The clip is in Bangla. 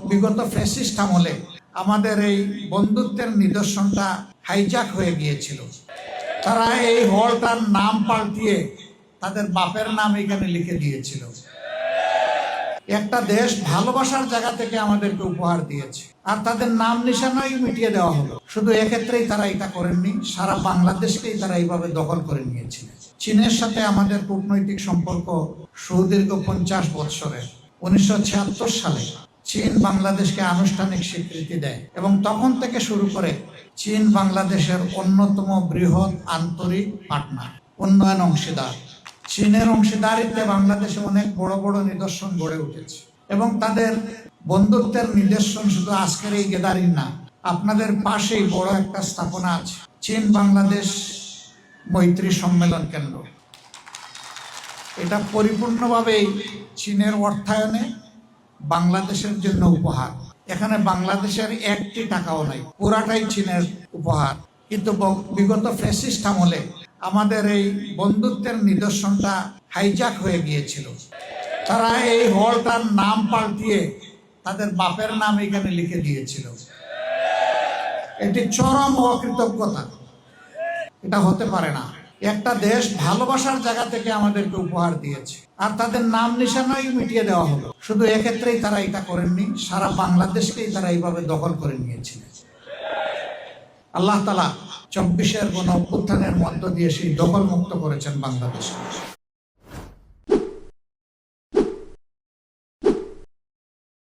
বিগত ফ্যাসিস্ট আমলে আমাদের এই বন্ধুত্বের নিদর্শনটা হাইজ্যাক হয়ে গিয়েছিল। তারা এই হলটার নাম পাল্টিয়ে তাদের বাপের নাম এখানে লিখে দিয়েছিল। একটা দেশ ভালোবাসার জায়গা থেকে আমাদেরকে উপহার দিয়েছে, আর তাদের নাম নিশানাই মিটিয়ে দেওয়া হলো। শুধু এক্ষেত্রেই তারা এটা করেননি, সারা বাংলাদেশকেই তারা এইভাবে দখল করে নিয়েছিলেন। চীনের সাথে আমাদের কূটনৈতিক সম্পর্ক সুদীর্ঘ 50 বৎসরের। 1976 সালে চীন বাংলাদেশকে আনুষ্ঠানিক স্বীকৃতি দেয় এবং তখন থেকে শুরু করে চীন বাংলাদেশের অন্যতম বৃহৎ আন্তরিক পার্টনার, উন্নয়ন অংশীদার। চীনের অংশীদারিত্বে বাংলাদেশে অনেক বড় বড় নিদর্শন গড়ে উঠেছে এবং তাদের বন্ধুত্বের নিদর্শন শুধু আজকের এই গ্যাদারিং না, আপনাদের পাশেই বড় একটা স্থাপনা আছে, চীন বাংলাদেশ মৈত্রী সম্মেলন কেন্দ্র। এটা পরিপূর্ণভাবেই চীনের অর্থায়নে বাংলাদেশের জন্য উপহার। এখানে বাংলাদেশের একটি টাকাও নাই, পুরাটাই চীনের উপহার। কিন্তু বিগত ফ্যাসিস্ট আমলে আমাদের এই বন্ধুত্বের নিদর্শনটা হাইজ্যাক হয়ে গিয়েছিল। তারা এই হলটার নাম পাল্টিয়ে তাদের বাপের নাম এখানে লিখে দিয়েছিল। এটি চরম অকৃতজ্ঞতা। এটা হতে পারে না। একটা দেশ ভালোবাসার জায়গা থেকে আমাদেরকে উপহার দিয়েছে, আর তাদের নাম নিশানাই মিটিয়ে দেওয়া হলো। শুধু এক্ষেত্রেই তারা এটা করেননি, সারা বাংলাদেশকেই তারা এইভাবে দখল করে নিয়েছিলেন। আল্লাহ তাআলা 24-এর গণ অভ্যুত্থানের মধ্য দিয়ে সেই দখল মুক্ত করেছেন বাংলাদেশ।